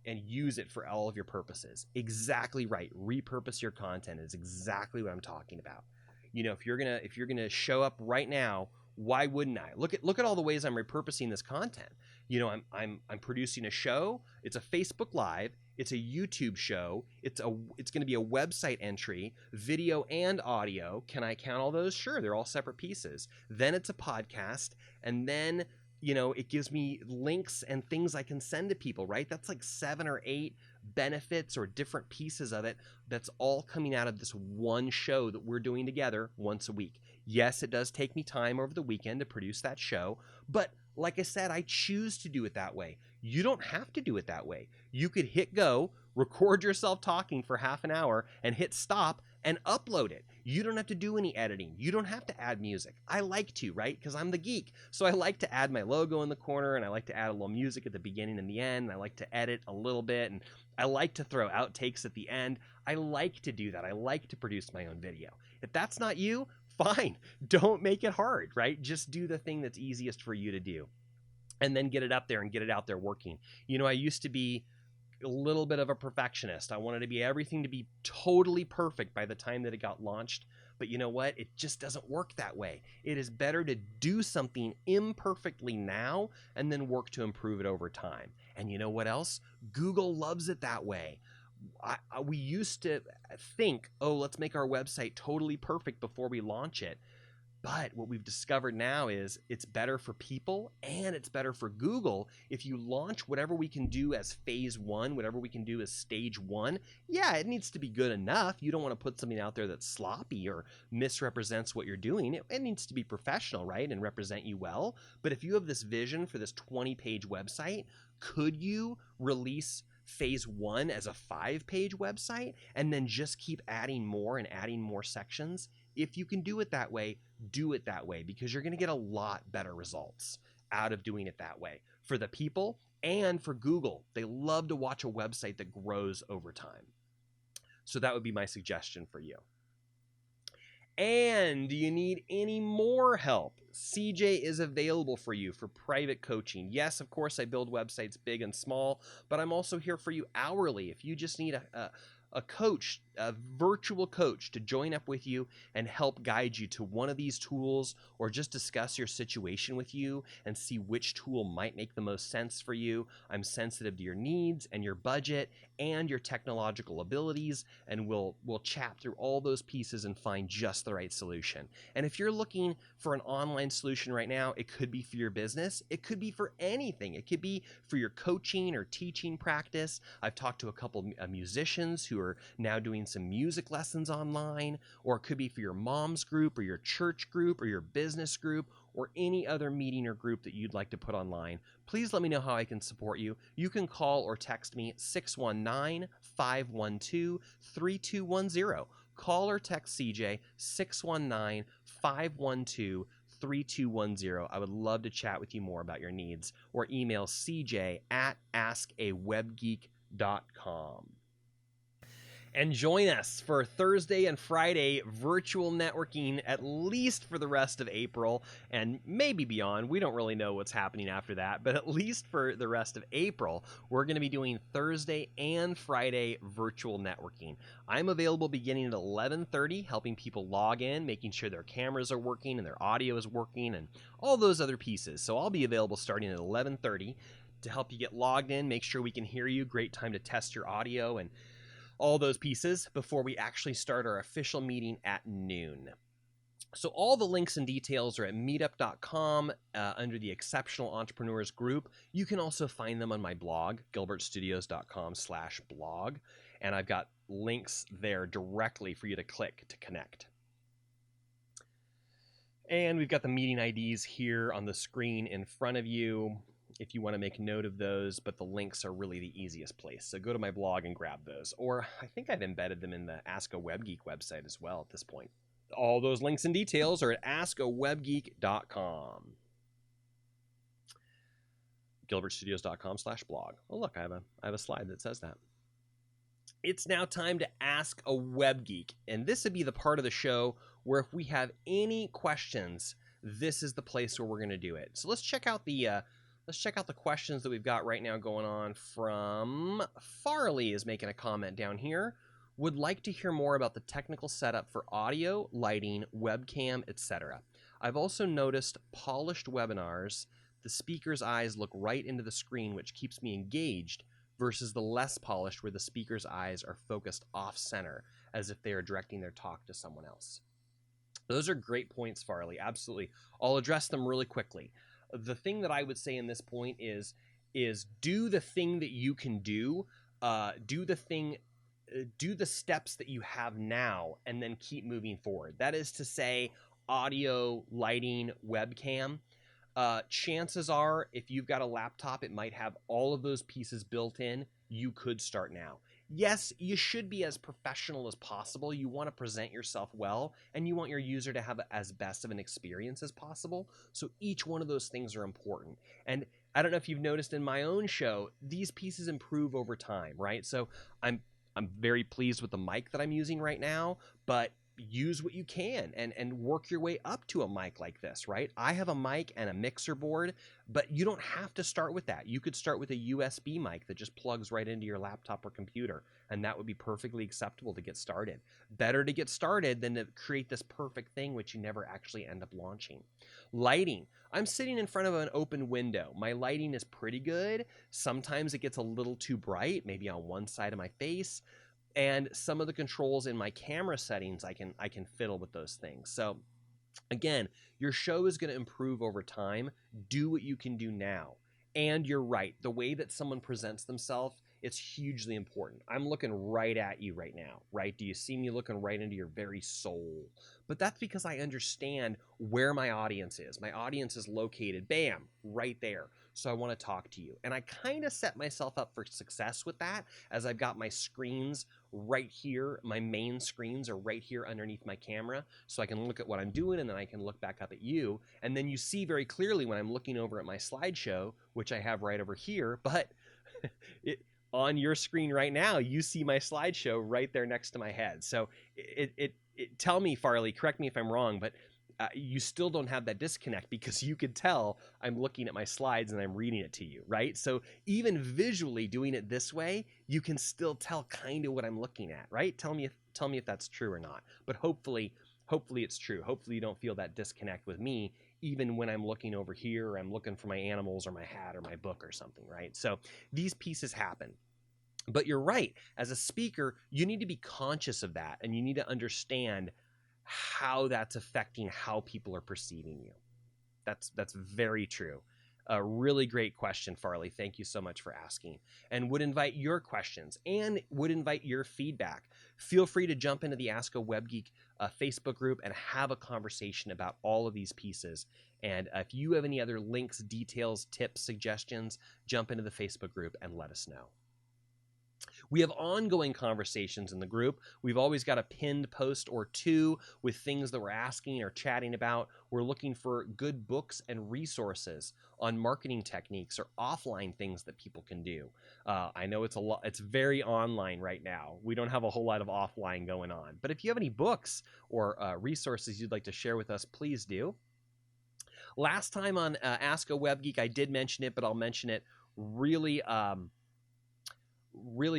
use it for all of your purposes. Exactly right. Repurpose your content is exactly what I'm talking about. You know, if you're gonna show up right now, why wouldn't I? Look at all the ways I'm repurposing this content. You know, I'm producing a show. It's a Facebook Live. It's a YouTube show. It's going to be a website entry, video and audio. Can I count all those? Sure, they're all separate pieces. Then it's a podcast, and then, you know, it gives me links and things I can send to people, right? That's like 7 or 8 benefits or different pieces of it that's all coming out of this one show that we're doing together once a week. Yes, it does take me time over the weekend to produce that show, but like I said, I choose to do it that way. You don't have to do it that way. You could hit go, record yourself talking for half an hour, and hit stop and upload it. You don't have to do any editing. You don't have to add music. I like to, right? Because I'm the geek. So I like to add my logo in the corner, and I like to add a little music at the beginning and the end, and I like to edit a little bit, and I like to throw outtakes at the end. I like to do that. I like to produce my own video. If that's not you, fine. Don't make it hard, right? Just do the thing that's easiest for you to do, and then get it up there and get it out there working. You know, I used to be a little bit of a perfectionist. I wanted to be everything to be totally perfect by the time that it got launched. But you know what? It just doesn't work that way. It is better to do something imperfectly now and then work to improve it over time. And you know what else? Google loves it that way. We used to think, oh, let's make our website totally perfect before we launch it. But what we've discovered now is it's better for people and it's better for Google if you launch whatever we can do as phase 1, whatever we can do as stage 1. Yeah, it needs to be good enough. You don't want to put something out there that's sloppy or misrepresents what you're doing. It needs to be professional, right, and represent you well. But if you have this vision for this 20-page website, could you release phase 1 as a 5-page website and then just keep adding more and adding more sections? If you can do it that way, do it that way, because you're going to get a lot better results out of doing it that way for the people and for Google. They love to watch a website that grows over time. So that would be my suggestion for you. And do you need any more help? CJ is available for you for private coaching. Yes, of course, I build websites big and small, but I'm also here for you hourly. If you just need a coach, a virtual coach to join up with you and help guide you to one of these tools, or just discuss your situation with you and see which tool might make the most sense for you. I'm sensitive to your needs and your budget and your technological abilities, and we'll chat through all those pieces and find just the right solution. And if you're looking for an online solution right now, it could be for your business. It could be for anything. It could be for your coaching or teaching practice. I've talked to a couple musicians who are now doing some music lessons online, or it could be for your mom's group or your church group or your business group or any other meeting or group that you'd like to put online. Please let me know how I can support you. You can call or text me 619-512-3210. Call or text CJ 619-512-3210. I would love to chat with you more about your needs, or email cj@askawebgeek.com. And join us for Thursday and Friday virtual networking, at least for the rest of April and maybe beyond. We don't really know what's happening after that, but at least for the rest of April, we're going to be doing Thursday and Friday virtual networking. I'm available beginning at 11:30, helping people log in, making sure their cameras are working and their audio is working and all those other pieces. So I'll be available starting at 11:30 to help you get logged in, make sure we can hear you. Great time to test your audio and all those pieces before we actually start our official meeting at noon. So all the links and details are at meetup.com under the Exceptional Entrepreneurs group. You can also find them on my blog, gilbertstudios.com/blog, and I've got links there directly for you to click to connect. And we've got the meeting IDs here on the screen in front of you if you want to make note of those, but the links are really the easiest place. So go to my blog and grab those. Or I think I've embedded them in the Ask a Web Geek website as well at this point. All those links and details are at AskAWebGeek.com. gilbertstudios.com/blog. Oh, look, I have a slide that says that. It's now time to Ask a Web Geek, and this would be the part of the show where if we have any questions this is the place where we're going to do it. So let's check out the questions that we've got right now going on. From Farley is making a comment down here. Would like to hear more about the technical setup for audio, lighting, webcam, etc. I've also noticed polished webinars, the speaker's eyes look right into the screen, which keeps me engaged, versus the less polished where the speaker's eyes are focused off-center as if they are directing their talk to someone else. Those are great points, Farley. Absolutely. I'll address them really quickly. The thing that I would say in this point is do the thing that you can do. Do the steps that you have now and then keep moving forward. That is to say, audio, lighting, webcam. Chances are, if you've got a laptop, it might have all of those pieces built in. You could start now. Yes, you should be as professional as possible. You want to present yourself well, and you want your user to have as best of an experience as possible. So each one of those things are important. And I don't know if you've noticed in my own show, these pieces improve over time, right? So I'm very pleased with the mic that I'm using right now, but use what you can and work your way up to a mic like this, right? I have a mic and a mixer board, but you don't have to start with that. You could start with a USB mic that just plugs right into your laptop or computer, and that would be perfectly acceptable to get started. Better to get started than to create this perfect thing which you never actually end up launching. Lighting. I'm sitting in front of an open window. My lighting is pretty good. Sometimes it gets a little too bright, maybe on one side of my face. And some of the controls in my camera settings, I can fiddle with those things. So again, your show is going to improve over time. Do what you can do now. And you're right, the way that someone presents themselves, it's hugely important. I'm looking right at you right now, right? Do you see me looking right into your very soul? But that's because I understand where my audience is. My audience is located, bam, right there. So I want to talk to you. And I kind of set myself up for success with that, as I've got my screens right here. My main screens are right here underneath my camera, so I can look at what I'm doing, and then I can look back up at you. And then you see very clearly when I'm looking over at my slideshow, which I have right over here, but on your screen right now, you see my slideshow right there next to my head. So tell me, Farley, correct me if I'm wrong, but you still don't have that disconnect, because you could tell I'm looking at my slides and I'm reading it to you, right? So even visually doing it this way, you can still tell kind of what I'm looking at, right? Tell me if that's true or not. But hopefully it's true. Hopefully you don't feel that disconnect with me, even when I'm looking over here, or I'm looking for my animals or my hat or my book or something, right? So these pieces happen. But you're right. As a speaker, you need to be conscious of that, and you need to understand how that's affecting how people are perceiving you. That's very true. A really great question, Farley. Thank you so much for asking, and would invite your questions and would invite your feedback. Feel free to jump into the Ask a Web Geek Facebook group and have a conversation about all of these pieces. And if you have any other links, details, tips, suggestions, jump into the Facebook group and let us know. We have ongoing conversations in the group. We've always got a pinned post or two with things that we're asking or chatting about. We're looking for good books and resources on marketing techniques or offline things that people can do. I know it's very online right now. We don't have a whole lot of offline going on. But if you have any books or resources you'd like to share with us, please do. Last time on Ask a Web Geek, I did mention it, but I'll mention it really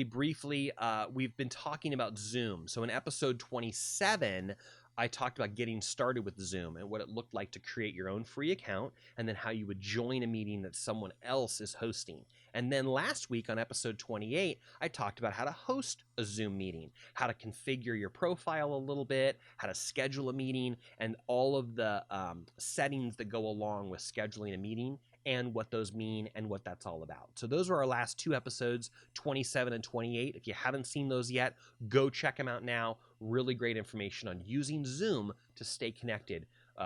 briefly. We've been talking about Zoom. So in episode 27, I talked about getting started with Zoom and what it looked like to create your own free account, and then how you would join a meeting that someone else is hosting. And then last week on episode 28, I talked about how to host a Zoom meeting, how to configure your profile a little bit, how to schedule a meeting, and all of the settings that go along with scheduling a meeting, and what those mean and what that's all about. So those are our last two episodes, 27 and 28. If you haven't seen those yet, go check them out now. Really great information on using Zoom to stay connected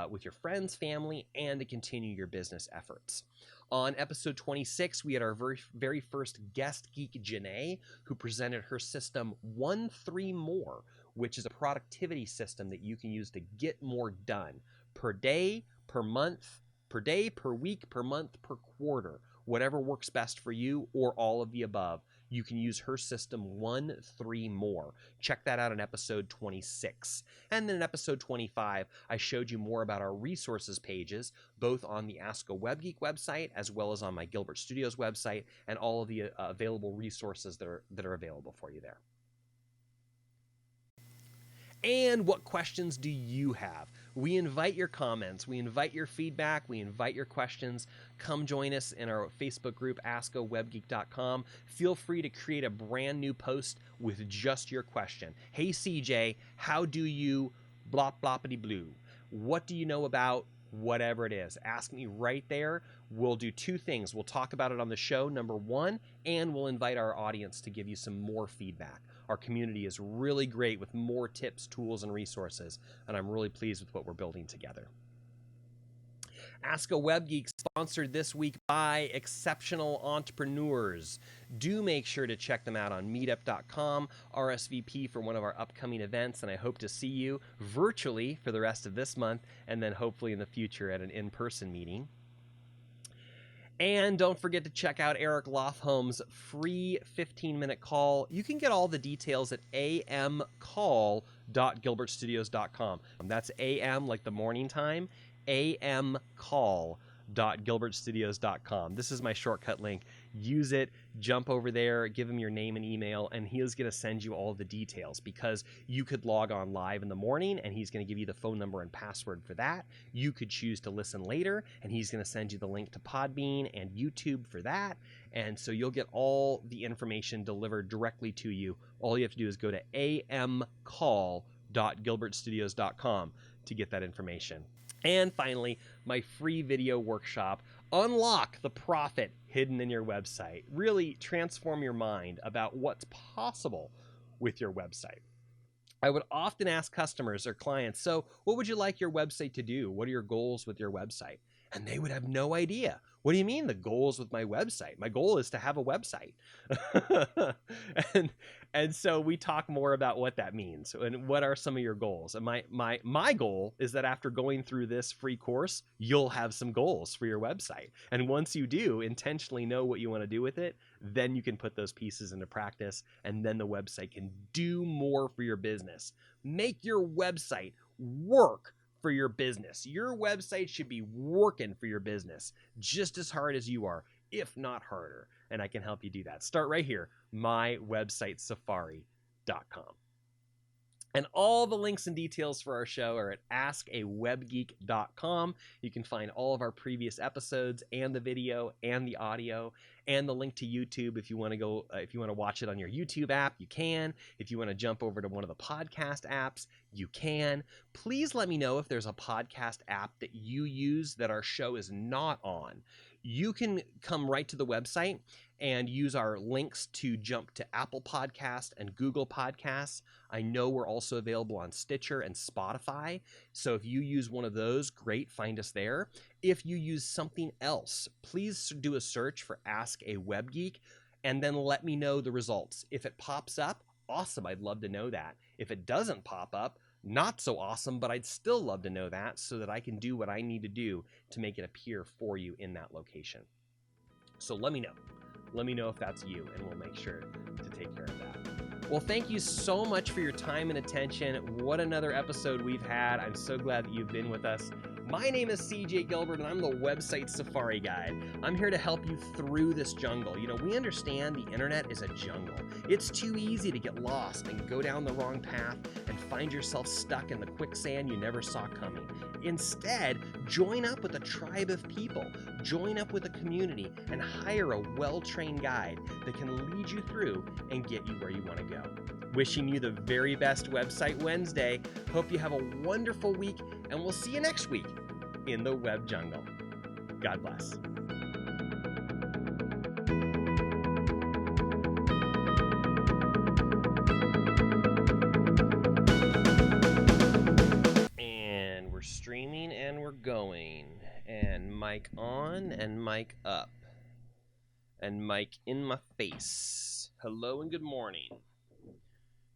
with your friends, family, and to continue your business efforts. On episode 26, we had our very first guest geek, Janae, who presented her system 1-3 More, which is a productivity system that you can use to get more done per day, per month, per day, per week, per month, per quarter. whatever works best for you, or all of the above. You can use her system 1-3 more. Check that out in episode 26. And then in episode 25, I showed you more about our resources pages, both on the Ask a WebGeek website as well as on my Gilbert Studios website, and all of the available resources that are available for you there. And what questions do you have? We invite your comments, we invite your feedback, we invite your questions. Come join us in our Facebook group, AskAWebGeek.com. Feel free to create a brand new post with just your question. Hey CJ, how do you blop bloppity blue? What do you know about whatever it is? Ask me right there. We'll do two things. We'll talk about it on the show, number one, and we'll invite our audience to give you some more feedback. Our community is really great with more tips, tools, and resources, and I'm really pleased with what we're building together. Ask a WebGeek, sponsored this week by Exceptional Entrepreneurs. Do make sure to check them out on meetup.com, RSVP for one of our upcoming events, and I hope to see you virtually for the rest of this month, and then hopefully in the future at an in-person meeting. And don't forget to check out Eric Lofholm's free 15-minute call. You can get all the details at amcall.gilbertstudios.com. That's AM like the morning time, amcall.gilbertstudios.com. This is my shortcut link. Use it, jump over there, give him your name and email, and he is going to send you all the details, because you could log on live in the morning and he's going to give you the phone number and password for that. You could choose to listen later and he's going to send you the link to Podbean and YouTube for that. And so you'll get all the information delivered directly to you. All you have to do is go to amcall.gilbertstudios.com to get that information. And finally, my free video workshop, Unlock the Profit Hidden in Your Website. Really transform your mind about what's possible with your website. I would often ask customers or clients, so what would you like your website to do? What are your goals with your website? And they would have no idea. What do you mean the goals with my website? My goal is to have a website. and so we talk more about what that means and what are some of your goals. And my goal is that after going through this free course, you'll have some goals for your website. And once you do intentionally know what you want to do with it, then you can put those pieces into practice, and then the website can do more for your business. Make your website work for your business. Your website should be working for your business just as hard as you are, if not harder. And I can help you do that. Start right here, mywebsitesafari.com. And all the links and details for our show are at AskAWebGeek.com. You can find all of our previous episodes and the video and the audio and the link to YouTube. If you want to go, if you want to watch it on your YouTube app, you can. If you want to jump over to one of the podcast apps, you can. Please let me know if there's a podcast app that you use that our show is not on. You can come right to the website and use our links to jump to Apple Podcasts and Google Podcasts. I know we're also available on Stitcher and Spotify. So if you use one of those, great, find us there. If you use something else, please do a search for Ask a WebGeek and then let me know the results. If it pops up, awesome, I'd love to know that. If it doesn't pop up, not so awesome, but I'd still love to know that so that I can do what I need to do to make it appear for you in that location. So let me know. Let me know if that's you, and we'll make sure to take care of that. Well, thank you so much for your time and attention. What another episode we've had. I'm so glad that you've been with us. My name is CJ Gilbert, and I'm the Website Safari Guide. I'm here to help you through this jungle. You know, we understand the internet is a jungle. It's too easy to get lost and go down the wrong path and find yourself stuck in the quicksand you never saw coming. Instead, join up with a tribe of people, join up with a community, and hire a well-trained guide that can lead you through and get you where you want to go. Wishing you the very best Website Wednesday. Hope you have a wonderful week, and we'll see you next week in the Web Jungle. God bless. And we're streaming and we're going. And mic on and mic up. And mic in my face. Hello and good morning.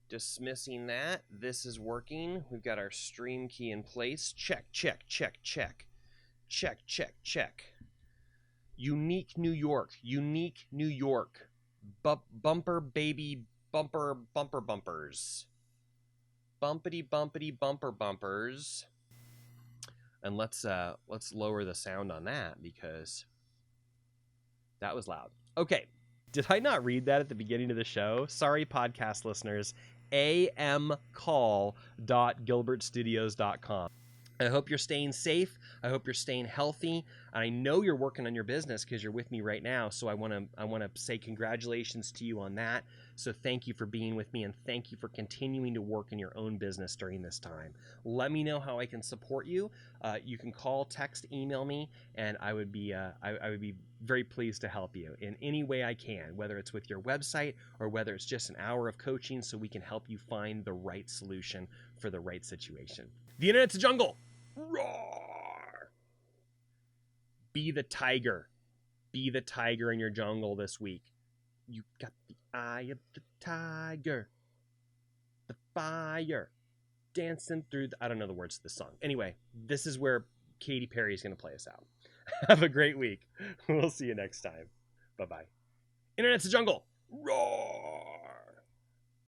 Dismissing that. This is working. We've got our stream key in place. Check, check, check, check. Check, check, check. Unique New York. Unique New York. Bumper baby bumper bumpers. Bumpity bumpity bumper bumpers. And let's lower the sound on that because that was loud. Okay. Did I not read that at the beginning of the show? Sorry, podcast listeners. amcall.gilbertstudios.com. I hope you're staying safe. I hope you're staying healthy. And I know you're working on your business because you're with me right now. So I want to say congratulations to you on that. So thank you for being with me, and thank you for continuing to work in your own business during this time. Let me know how I can support you. You can call, text, email me, and I would be very pleased to help you in any way I can, whether it's with your website or whether it's just an hour of coaching so we can help you find the right solution for the right situation. The internet's a jungle. Roar! Be the tiger. Be the tiger in your jungle this week. You got the eye of the tiger. The fire. Dancing through the... I don't know the words to this song. Anyway, this is where Katy Perry is going to play us out. Have a great week. We'll see you next time. Bye-bye. Internet's a jungle. Roar!